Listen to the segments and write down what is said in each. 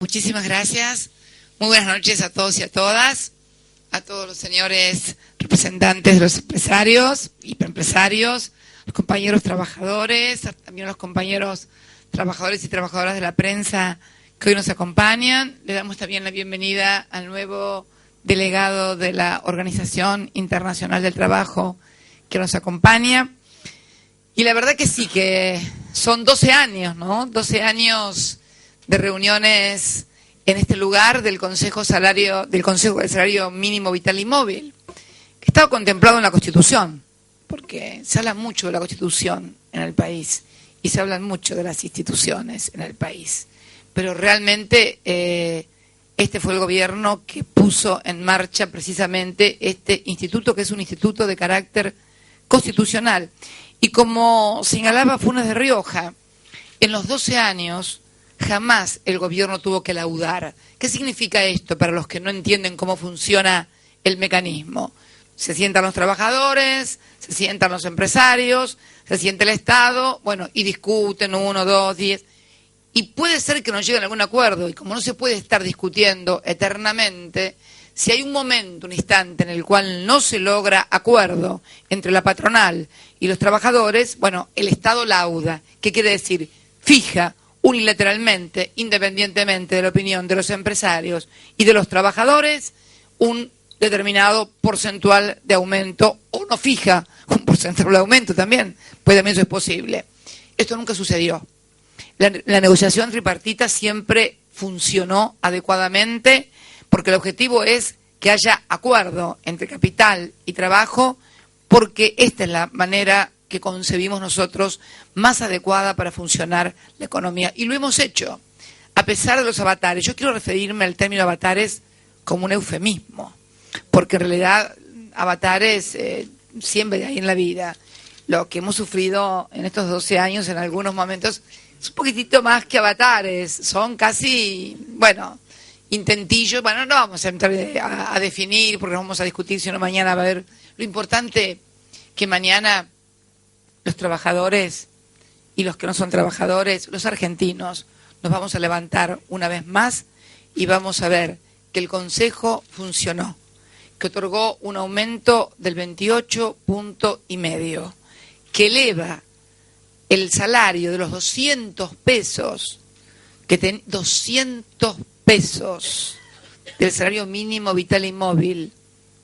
Muchísimas gracias. Muy buenas noches a todos y a todas, a todos los señores representantes de los empresarios, hiperempresarios, los compañeros trabajadores, también a los compañeros trabajadores y trabajadoras de la prensa que hoy nos acompañan. Le damos también la bienvenida al nuevo delegado de la Organización Internacional del Trabajo que nos acompaña. Y la verdad que sí, que son 12 años, ¿no? 12 años de reuniones en este lugar del Consejo del Salario Mínimo Vital y Móvil, que estaba contemplado en la Constitución, porque se habla mucho de la Constitución en el país y se hablan mucho de las instituciones en el país. Pero realmente este fue el gobierno que puso en marcha precisamente este instituto, que es un instituto de carácter constitucional. Y como señalaba Funes de Rioja, en los 12 años jamás el gobierno tuvo que laudar. ¿Qué significa esto para los que no entienden cómo funciona el mecanismo? Se sientan los trabajadores, se sientan los empresarios, se siente el Estado, bueno, y discuten 1, 2, 10. Y puede ser que no lleguen a algún acuerdo, y como no se puede estar discutiendo eternamente, si hay un momento, un instante en el cual no se logra acuerdo entre la patronal y los trabajadores, bueno, el Estado lauda. ¿Qué quiere decir? Fija unilateralmente, independientemente de la opinión de los empresarios y de los trabajadores, un determinado porcentual de aumento, o no fija un porcentual de aumento también, pues también eso es posible. Esto nunca sucedió. La negociación tripartita siempre funcionó adecuadamente porque el objetivo es que haya acuerdo entre capital y trabajo, porque esta es la manera que concebimos nosotros más adecuada para funcionar la economía. Y lo hemos hecho, a pesar de los avatares. Yo quiero referirme al término avatares como un eufemismo, porque en realidad avatares siempre hay en la vida. Lo que hemos sufrido en estos 12 años en algunos momentos es un poquitito más que avatares, son casi, bueno, intentillos. Bueno, no vamos a entrar a definir porque no vamos a discutir, sino mañana va a haber. Lo importante que mañana los trabajadores y los que no son trabajadores, los argentinos, nos vamos a levantar una vez más y vamos a ver que el Consejo funcionó, que otorgó un aumento del 28,5 puntos, que eleva el salario de los 200 pesos, 200 pesos del salario mínimo vital y móvil,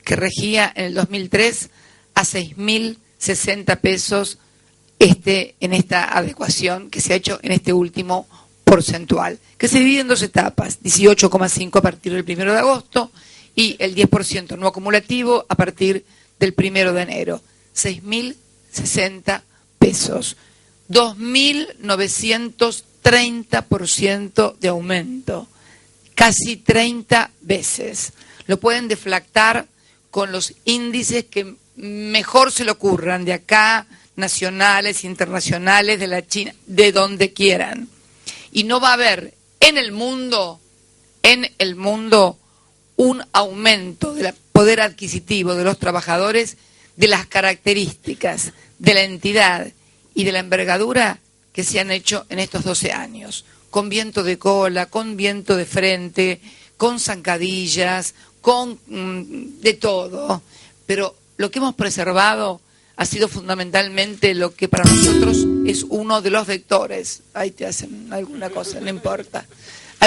que regía en el 2003 a 6.060 pesos en esta adecuación que se ha hecho en este último porcentual, que se divide en dos etapas, 18,5 a partir del 1 de agosto y el 10% no acumulativo a partir del 1 de enero. 6.060 pesos, 2.930% de aumento, casi 30 veces. Lo pueden deflactar con los índices que mejor se le ocurran, de acá, nacionales, internacionales, de la China, de donde quieran. Y no va a haber en el mundo un aumento del poder adquisitivo de los trabajadores, de las características, de la entidad y de la envergadura que se han hecho en estos 12 años, con viento de cola, con viento de frente, con zancadillas, con de todo. Pero lo que hemos preservado ha sido fundamentalmente lo que para nosotros es uno de los vectores. Ahí te hacen alguna cosa, no importa.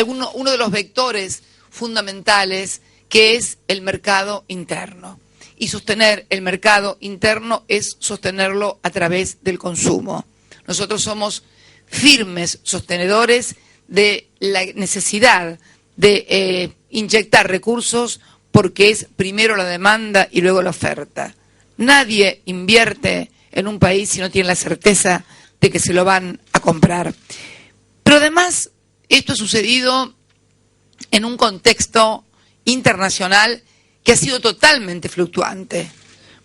Uno de los vectores fundamentales, que es el mercado interno. Y sostener el mercado interno es sostenerlo a través del consumo. Nosotros somos firmes sostenedores de la necesidad de inyectar recursos, porque es primero la demanda y luego la oferta. Nadie invierte en un país si no tiene la certeza de que se lo van a comprar. Pero además, esto ha sucedido en un contexto internacional que ha sido totalmente fluctuante,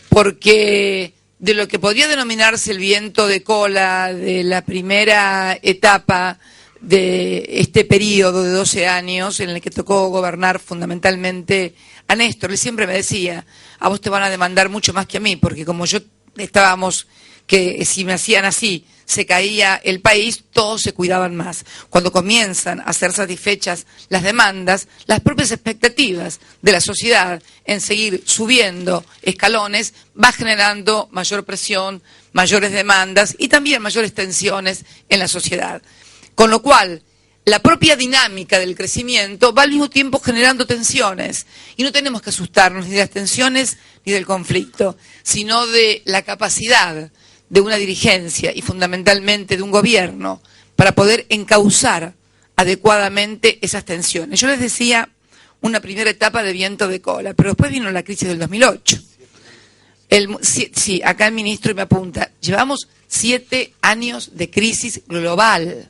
porque de lo que podría denominarse el viento de cola de la primera etapa de este periodo de 12 años en el que tocó gobernar fundamentalmente a Néstor, él siempre me decía: a vos te van a demandar mucho más que a mí, porque como yo estábamos, que si me hacían así, se caía el país, todos se cuidaban más. Cuando comienzan a ser satisfechas las demandas, las propias expectativas de la sociedad en seguir subiendo escalones va generando mayor presión, mayores demandas y también mayores tensiones en la sociedad. Con lo cual, la propia dinámica del crecimiento va al mismo tiempo generando tensiones. Y no tenemos que asustarnos ni de las tensiones ni del conflicto, sino de la capacidad de una dirigencia y fundamentalmente de un gobierno para poder encauzar adecuadamente esas tensiones. Yo les decía una primera etapa de viento de cola, pero después vino la crisis del 2008. Sí, acá el ministro me apunta, llevamos 7 años de crisis global.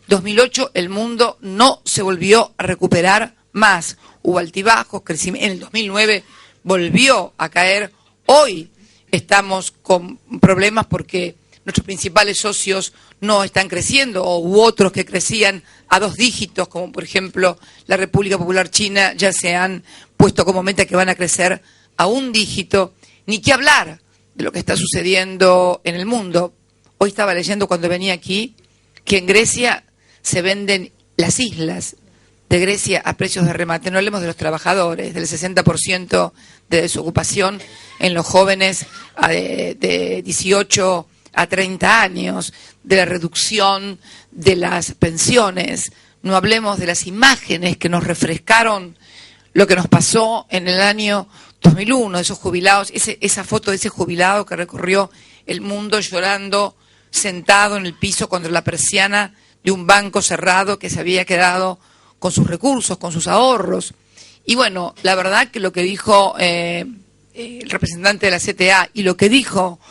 2008 el mundo no se volvió a recuperar más. Hubo altibajos, crecimiento. En el 2009 volvió a caer. Hoy estamos con problemas porque nuestros principales socios no están creciendo, u otros que crecían a 2 dígitos, como por ejemplo la República Popular China, ya se han puesto como meta que van a crecer a 1 dígito. Ni qué hablar de lo que está sucediendo en el mundo. Hoy estaba leyendo cuando venía aquí que en Grecia se venden las islas de Grecia a precios de remate. No hablemos de los trabajadores, del 60% de desocupación en los jóvenes de 18 a 30 años, de la reducción de las pensiones. No hablemos de las imágenes que nos refrescaron lo que nos pasó en el año 2001, esos jubilados, esa foto de ese jubilado que recorrió el mundo llorando, sentado en el piso contra la persiana de un banco cerrado que se había quedado con sus recursos, con sus ahorros. Y bueno, la verdad que lo que dijo el representante de la CTA y lo que dijo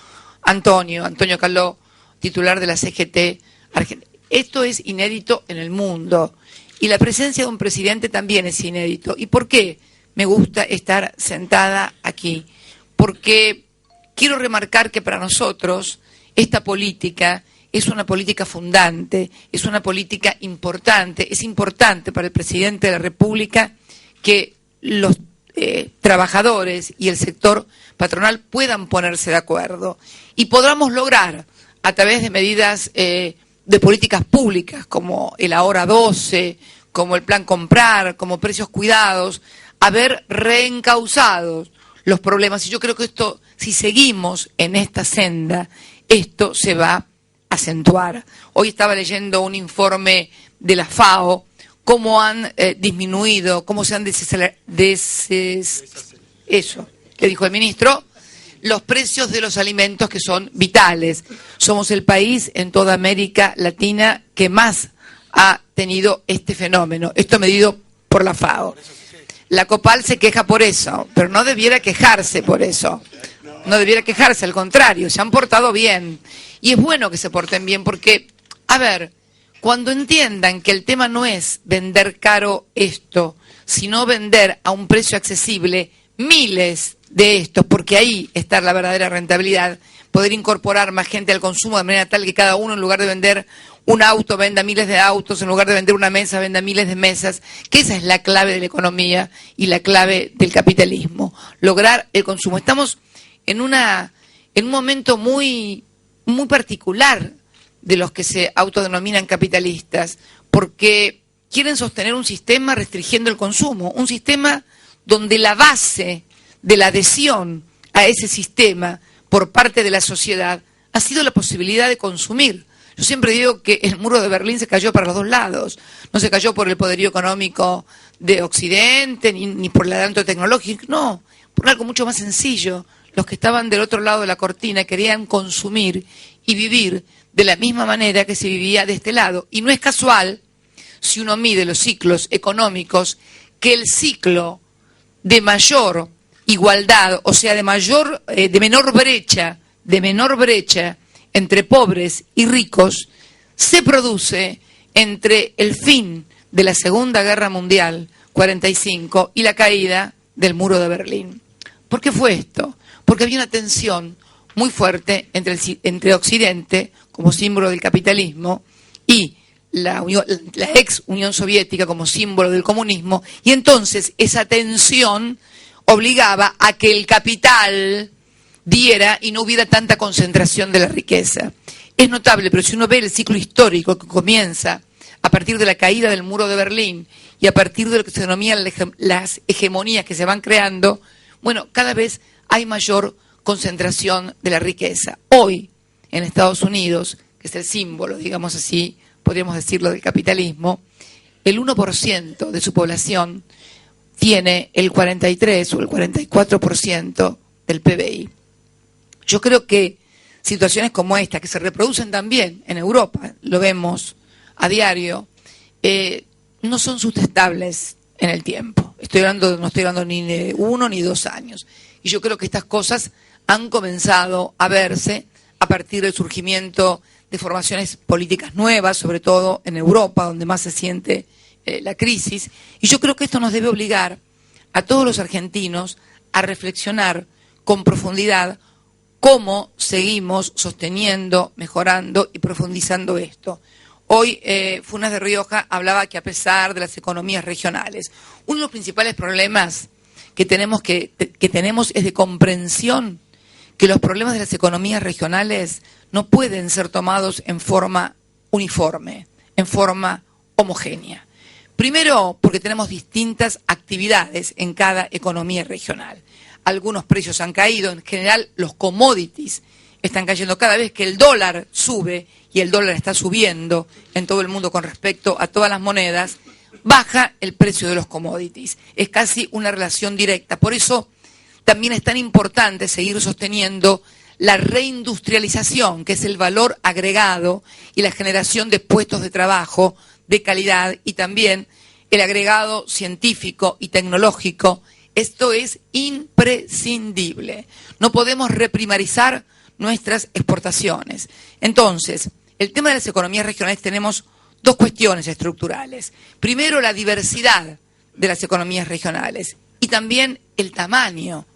Antonio Caló, titular de la CGT Argentina, esto es inédito en el mundo. Y la presencia de un presidente también es inédito. ¿Y por qué me gusta estar sentada aquí? Porque quiero remarcar que para nosotros esta política es una política fundante, es una política importante. Es importante para el presidente de la República que los trabajadores y el sector patronal puedan ponerse de acuerdo y podamos lograr a través de medidas de políticas públicas como el Ahora 12, como el Plan Comprar, como Precios Cuidados, haber reencauzado los problemas. Y yo creo que esto, si seguimos en esta senda, esto se va a acentuar. Hoy estaba leyendo un informe de la FAO, cómo han disminuido, cómo se han eso que dijo el ministro, los precios de los alimentos que son vitales. Somos el país en toda América Latina que más ha tenido este fenómeno, esto medido por la FAO. La COPAL se queja por eso, pero no debiera quejarse por eso. No debiera quejarse, al contrario, se han portado bien. Y es bueno que se porten bien porque, a ver, cuando entiendan que el tema no es vender caro esto, sino vender a un precio accesible miles de estos, porque ahí está la verdadera rentabilidad, poder incorporar más gente al consumo de manera tal que cada uno, en lugar de vender un auto, venda miles de autos, en lugar de vender una mesa, venda miles de mesas, que esa es la clave de la economía y la clave del capitalismo, lograr el consumo. Estamos en un momento muy particular de los que se autodenominan capitalistas, porque quieren sostener un sistema restringiendo el consumo, un sistema donde la base de la adhesión a ese sistema por parte de la sociedad ha sido la posibilidad de consumir. Yo siempre digo que el muro de Berlín se cayó para los dos lados, no se cayó por el poderío económico de Occidente, ni por el adelanto tecnológico, no, por algo mucho más sencillo. Los que estaban del otro lado de la cortina querían consumir y vivir de la misma manera que se vivía de este lado. Y no es casual, si uno mide los ciclos económicos, que el ciclo de mayor igualdad, o sea, de menor brecha entre pobres y ricos, se produce entre el fin de la Segunda Guerra Mundial, 45, y la caída del muro de Berlín. ¿Por qué fue esto? Porque había una tensión muy fuerte entre Occidente, como símbolo del capitalismo, y la ex Unión Soviética como símbolo del comunismo, y entonces esa tensión obligaba a que el capital diera y no hubiera tanta concentración de la riqueza. Es notable, pero si uno ve el ciclo histórico que comienza a partir de la caída del muro de Berlín y a partir de lo que se denominan las hegemonías que se van creando, bueno, cada vez hay mayor concentración de la riqueza. Hoy, en Estados Unidos, que es el símbolo, digamos así, podríamos decirlo, del capitalismo, el 1% de su población tiene el 43 o el 44% del PBI. Yo creo que situaciones como esta, que se reproducen también en Europa, lo vemos a diario, no son sustentables en el tiempo. No estoy hablando ni de 1 ni 2 años. Y yo creo que estas cosas han comenzado a verse a partir del surgimiento de formaciones políticas nuevas, sobre todo en Europa, donde más se siente la crisis. Y yo creo que esto nos debe obligar a todos los argentinos a reflexionar con profundidad cómo seguimos sosteniendo, mejorando y profundizando esto. Hoy Funes de Rioja hablaba que a pesar de las economías regionales, uno de los principales problemas que tenemos es de comprensión, que los problemas de las economías regionales no pueden ser tomados en forma uniforme, en forma homogénea. Primero, porque tenemos distintas actividades en cada economía regional. Algunos precios han caído, en general los commodities están cayendo cada vez que el dólar sube, y el dólar está subiendo en todo el mundo con respecto a todas las monedas, baja el precio de los commodities. Es casi una relación directa. Por eso también es tan importante seguir sosteniendo la reindustrialización, que es el valor agregado y la generación de puestos de trabajo de calidad, y también el agregado científico y tecnológico. Esto es imprescindible. No podemos reprimarizar nuestras exportaciones. Entonces, el tema de las economías regionales, tenemos 2 cuestiones estructurales. Primero, la diversidad de las economías regionales y también el tamaño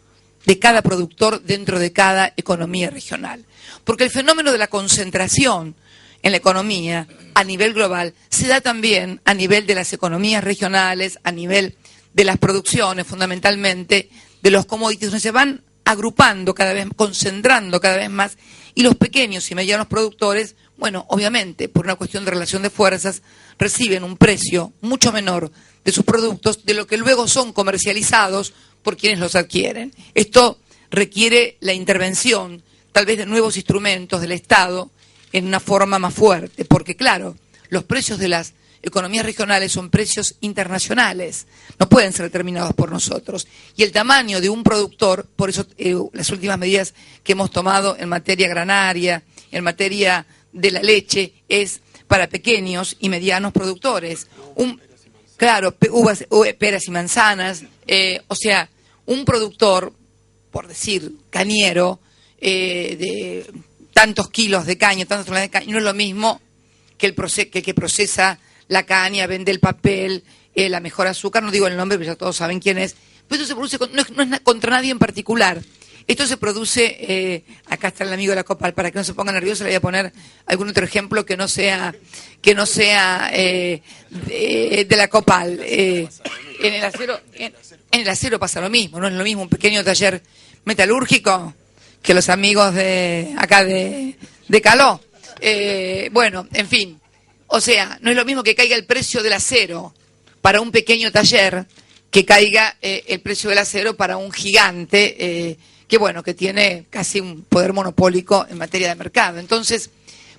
de cada productor dentro de cada economía regional. Porque el fenómeno de la concentración en la economía a nivel global se da también a nivel de las economías regionales, a nivel de las producciones, fundamentalmente de los commodities, donde se van agrupando cada vez, concentrando cada vez más, y los pequeños y medianos productores, bueno, obviamente, por una cuestión de relación de fuerzas, reciben un precio mucho menor de sus productos de lo que luego son comercializados por quienes los adquieren. Esto requiere la intervención, tal vez, de nuevos instrumentos del Estado en una forma más fuerte, porque claro, los precios de las economías regionales son precios internacionales, no pueden ser determinados por nosotros. Y el tamaño de un productor, por eso las últimas medidas que hemos tomado en materia granaria, en materia de la leche, es para pequeños y medianos productores. Claro, uvas, peras y manzanas, o sea, un productor, por decir, cañero, de tantos kilos de caña, tantas toneladas de caña, no es lo mismo que el que procesa la caña, vende el papel, la mejor azúcar, no digo el nombre, pero ya todos saben quién es. Pero esto se produce, no es contra nadie en particular. Esto se produce, acá está el amigo de la Copal, para que no se ponga nervioso, le voy a poner algún otro ejemplo que no sea de la Copal. En el acero pasa lo mismo, no es lo mismo un pequeño taller metalúrgico que los amigos de acá de Caló. Bueno, en fin. O sea, no es lo mismo que caiga el precio del acero para un pequeño taller que caiga el precio del acero para un gigante que tiene casi un poder monopólico en materia de mercado. Entonces,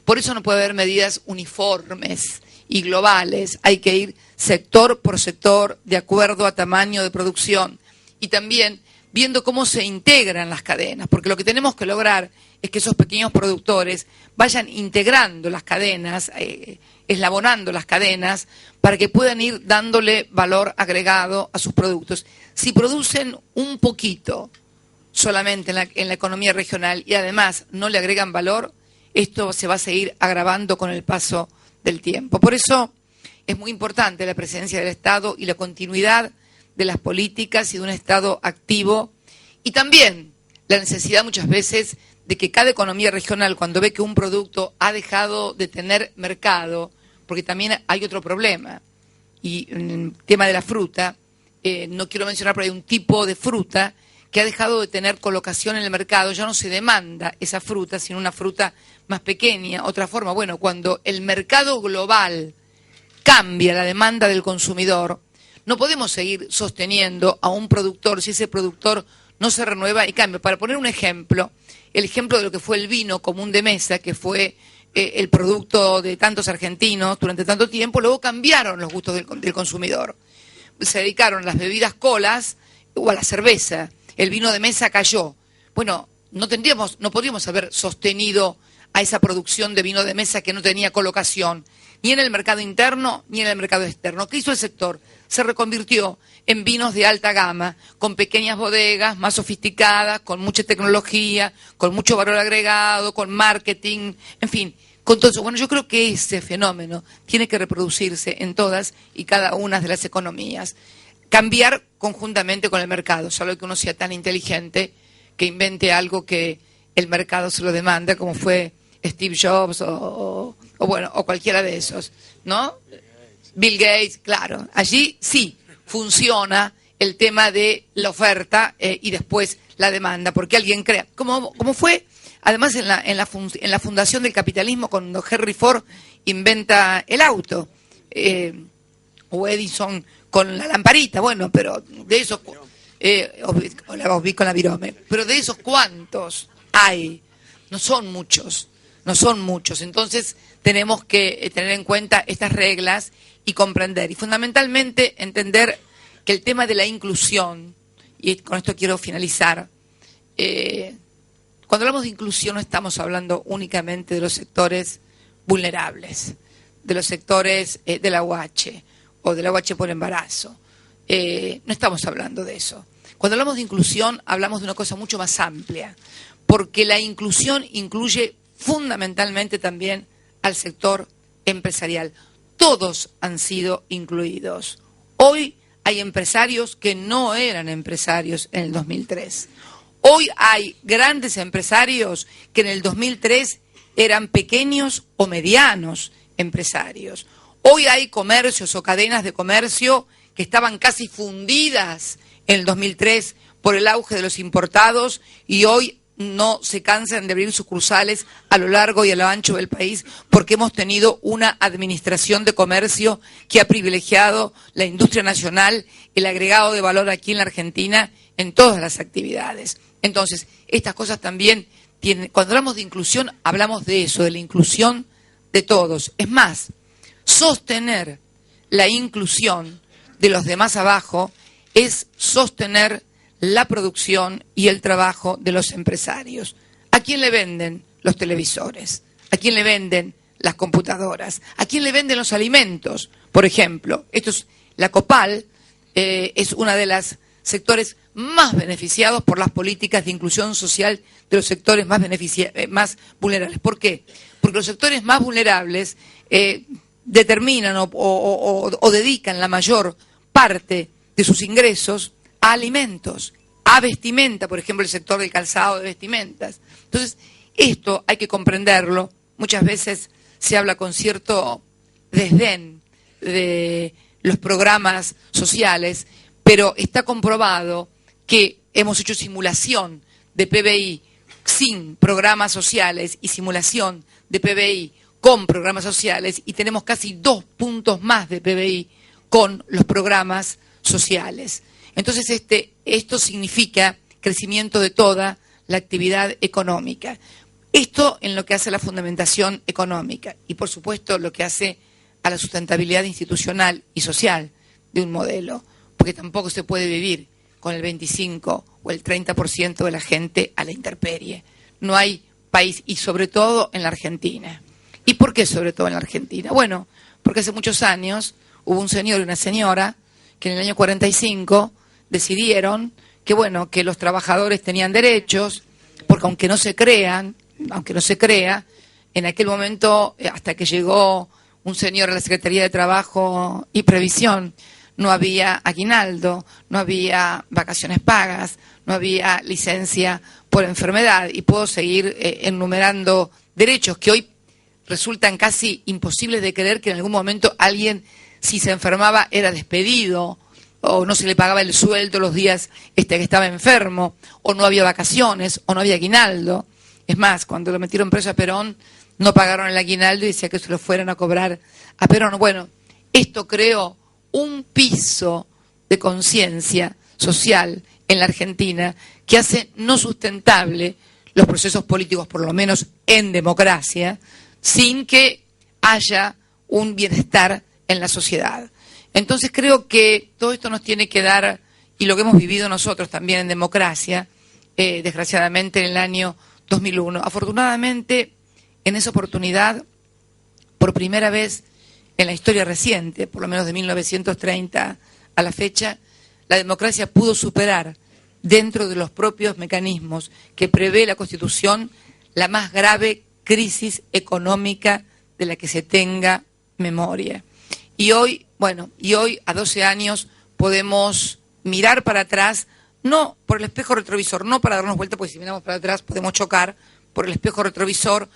por eso no puede haber medidas uniformes y globales. Hay que ir sector por sector de acuerdo a tamaño de producción y también viendo cómo se integran las cadenas, porque lo que tenemos que lograr es que esos pequeños productores vayan integrando las cadenas, eslabonando las cadenas, para que puedan ir dándole valor agregado a sus productos. Si producen un poquito solamente en la economía regional y además no le agregan valor, esto se va a seguir agravando con el paso del tiempo. Por eso es muy importante la presencia del Estado y la continuidad de las políticas y de un Estado activo, y también la necesidad muchas veces de que cada economía regional, cuando ve que un producto ha dejado de tener mercado, porque también hay otro problema, y en el tema de la fruta, no quiero mencionar, pero hay un tipo de fruta que ha dejado de tener colocación en el mercado, ya no se demanda esa fruta, sino una fruta más pequeña. Otra forma, bueno, cuando el mercado global cambia la demanda del consumidor, no podemos seguir sosteniendo a un productor si ese productor no se renueva y cambia. Para poner un ejemplo, el ejemplo de lo que fue el vino común de mesa, que fue el producto de tantos argentinos durante tanto tiempo, luego cambiaron los gustos del consumidor. Se dedicaron a las bebidas colas o a la cerveza. El vino de mesa cayó. Bueno, no podríamos haber sostenido a esa producción de vino de mesa que no tenía colocación, ni en el mercado interno ni en el mercado externo. ¿Qué hizo el sector? Se reconvirtió en vinos de alta gama, con pequeñas bodegas, más sofisticadas, con mucha tecnología, con mucho valor agregado, con marketing, en fin, con todo eso. Bueno, yo creo que ese fenómeno tiene que reproducirse en todas y cada una de las economías. Cambiar conjuntamente con el mercado, salvo que uno sea tan inteligente que invente algo que el mercado se lo demanda, como fue Steve Jobs o cualquiera de esos, ¿no? Bill Gates, claro. Allí sí funciona el tema de la oferta y después la demanda, porque alguien crea. Como fue, además, en la fundación del capitalismo, cuando Henry Ford inventa el auto, o Edison con la lamparita, bueno, pero de esos... con la virome. Pero de esos, ¿cuántos hay? No son muchos. Entonces tenemos que tener en cuenta estas reglas y comprender. Y fundamentalmente entender que el tema de la inclusión, y con esto quiero finalizar, cuando hablamos de inclusión no estamos hablando únicamente de los sectores vulnerables, de los sectores de la UH o de la UH por embarazo. No estamos hablando de eso. Cuando hablamos de inclusión, hablamos de una cosa mucho más amplia, porque la inclusión incluye fundamentalmente también al sector empresarial. Todos han sido incluidos. Hoy hay empresarios que no eran empresarios en el 2003. Hoy hay grandes empresarios que en el 2003 eran pequeños o medianos empresarios. Hoy hay comercios o cadenas de comercio que estaban casi fundidas en el 2003 por el auge de los importados y hoy no se cansan de abrir sucursales a lo largo y a lo ancho del país porque hemos tenido una administración de comercio que ha privilegiado la industria nacional, el agregado de valor aquí en la Argentina en todas las actividades. Entonces, estas cosas también tienen, cuando hablamos de inclusión, hablamos de eso, de la inclusión de todos. Es más, sostener la inclusión de los de más abajo es sostener la producción y el trabajo de los empresarios. ¿A quién le venden los televisores? ¿A quién le venden las computadoras? ¿A quién le venden los alimentos? Por ejemplo, la COPAL es una de las sectores más beneficiados por las políticas de inclusión social de los sectores más vulnerables. ¿Por qué? Porque los sectores más vulnerables determinan o dedican la mayor parte de sus ingresos a alimentos, a vestimenta, por ejemplo, el sector del calzado de vestimentas. Entonces, esto hay que comprenderlo. Muchas veces se habla con cierto desdén de los programas sociales, pero está comprobado que hemos hecho simulación de PBI sin programas sociales y simulación de PBI con programas sociales y tenemos casi 2 puntos más de PBI con los programas sociales. Entonces, esto significa crecimiento de toda la actividad económica. Esto en lo que hace a la fundamentación económica y, por supuesto, lo que hace a la sustentabilidad institucional y social de un modelo, porque tampoco se puede vivir con el 25 o el 30% de la gente a la intemperie. No hay país, y sobre todo en la Argentina. ¿Y por qué sobre todo en la Argentina? Bueno, porque hace muchos años hubo un señor y una señora que en el año 45 decidieron que los trabajadores tenían derechos, porque aunque no se crea, en aquel momento, hasta que llegó un señor a la Secretaría de Trabajo y Previsión, no había aguinaldo, no había vacaciones pagas, no había licencia por enfermedad, y puedo seguir enumerando derechos que hoy resultan casi imposibles de creer que en algún momento alguien, si se enfermaba, era despedido o no se le pagaba el sueldo los días que estaba enfermo, o no había vacaciones, o no había aguinaldo. Es más, cuando lo metieron preso a Perón, no pagaron el aguinaldo y decía que se lo fueran a cobrar a Perón. Bueno, esto creó un piso de conciencia social en la Argentina que hace no sustentable los procesos políticos, por lo menos en democracia, sin que haya un bienestar en la sociedad. Entonces creo que todo esto nos tiene que dar, y lo que hemos vivido nosotros también en democracia, desgraciadamente en el año 2001. Afortunadamente, en esa oportunidad, por primera vez en la historia reciente, por lo menos de 1930 a la fecha, la democracia pudo superar, dentro de los propios mecanismos que prevé la Constitución, la más grave crisis económica de la que se tenga memoria. Y hoy, a 12 años, podemos mirar para atrás, no por el espejo retrovisor, no para darnos vuelta, porque si miramos para atrás podemos chocar, por el espejo retrovisor,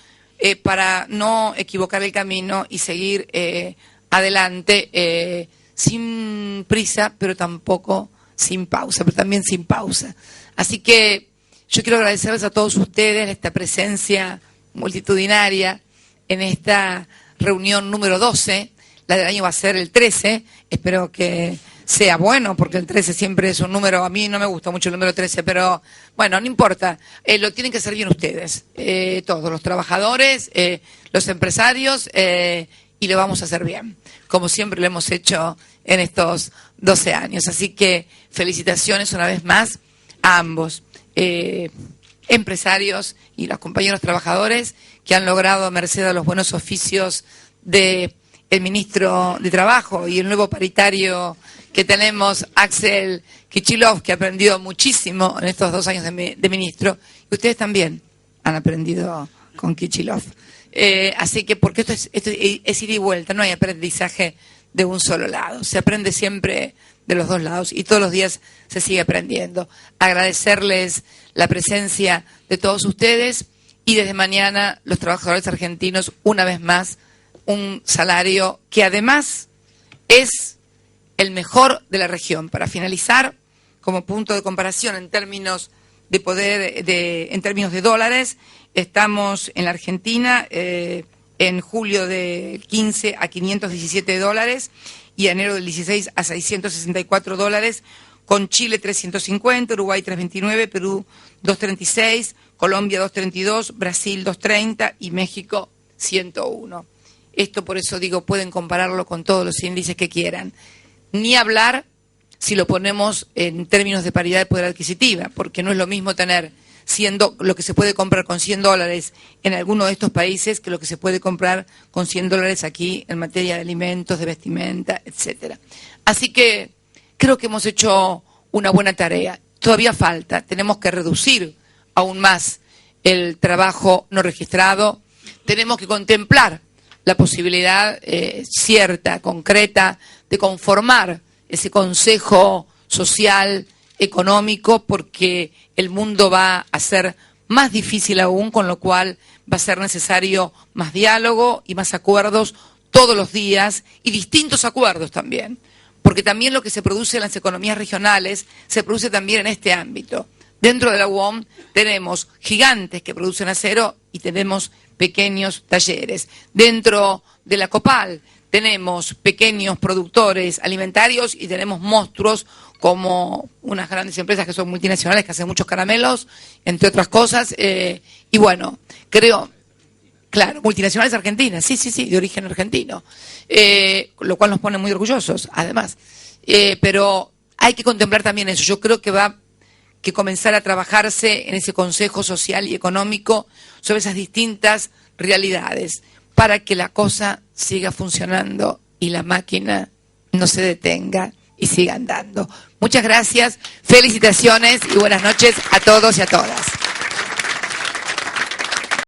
para no equivocar el camino y seguir adelante sin prisa, pero tampoco sin pausa, pero también sin pausa. Así que yo quiero agradecerles a todos ustedes esta presencia multitudinaria en esta reunión número 12. La del año va a ser el 13, espero que sea bueno, porque el 13 siempre es un número, a mí no me gusta mucho el número 13, pero bueno, no importa, lo tienen que hacer bien ustedes, todos, los trabajadores, los empresarios, y lo vamos a hacer bien, como siempre lo hemos hecho en estos 12 años. Así que felicitaciones una vez más a ambos, empresarios y los compañeros trabajadores que han logrado, a merced a los buenos oficios de el ministro de Trabajo y el nuevo paritario que tenemos, Axel Kicillof, que ha aprendido muchísimo en estos 2 años de ministro, y ustedes también han aprendido con Kicillof. Así que, porque esto es ida y vuelta, no hay aprendizaje de un solo lado, se aprende siempre de los dos lados y todos los días se sigue aprendiendo. Agradecerles la presencia de todos ustedes y desde mañana los trabajadores argentinos, una vez más, un salario que además es el mejor de la región. Para finalizar, como punto de comparación en términos de poder, en términos de dólares, estamos en la Argentina en julio del 15 a $517 y enero del 16 a $664, con Chile 350, Uruguay 329, Perú 236, Colombia 232, Brasil 230 y México 101. Esto, por eso digo, pueden compararlo con todos los índices que quieran. Ni hablar si lo ponemos en términos de paridad de poder adquisitiva, porque no es lo mismo tener lo que se puede comprar con $100 en alguno de estos países que lo que se puede comprar con $100 aquí en materia de alimentos, de vestimenta, etcétera. Así que creo que hemos hecho una buena tarea. Todavía falta, tenemos que reducir aún más el trabajo no registrado, tenemos que contemplar la posibilidad cierta, concreta, de conformar ese Consejo Social, Económico, porque el mundo va a ser más difícil aún, con lo cual va a ser necesario más diálogo y más acuerdos todos los días, y distintos acuerdos también, porque también lo que se produce en las economías regionales se produce también en este ámbito. Dentro de la UOM tenemos gigantes que producen acero y tenemos pequeños talleres. Dentro de la COPAL tenemos pequeños productores alimentarios y tenemos monstruos como unas grandes empresas que son multinacionales, que hacen muchos caramelos, entre otras cosas. Y bueno, creo, claro, multinacionales argentinas, sí, de origen argentino, lo cual nos pone muy orgullosos, además. Pero hay que contemplar también eso. Yo creo que va que comenzar a trabajarse en ese Consejo Social y Económico sobre esas distintas realidades para que la cosa siga funcionando y la máquina no se detenga y siga andando. Muchas gracias, felicitaciones y buenas noches a todos y a todas.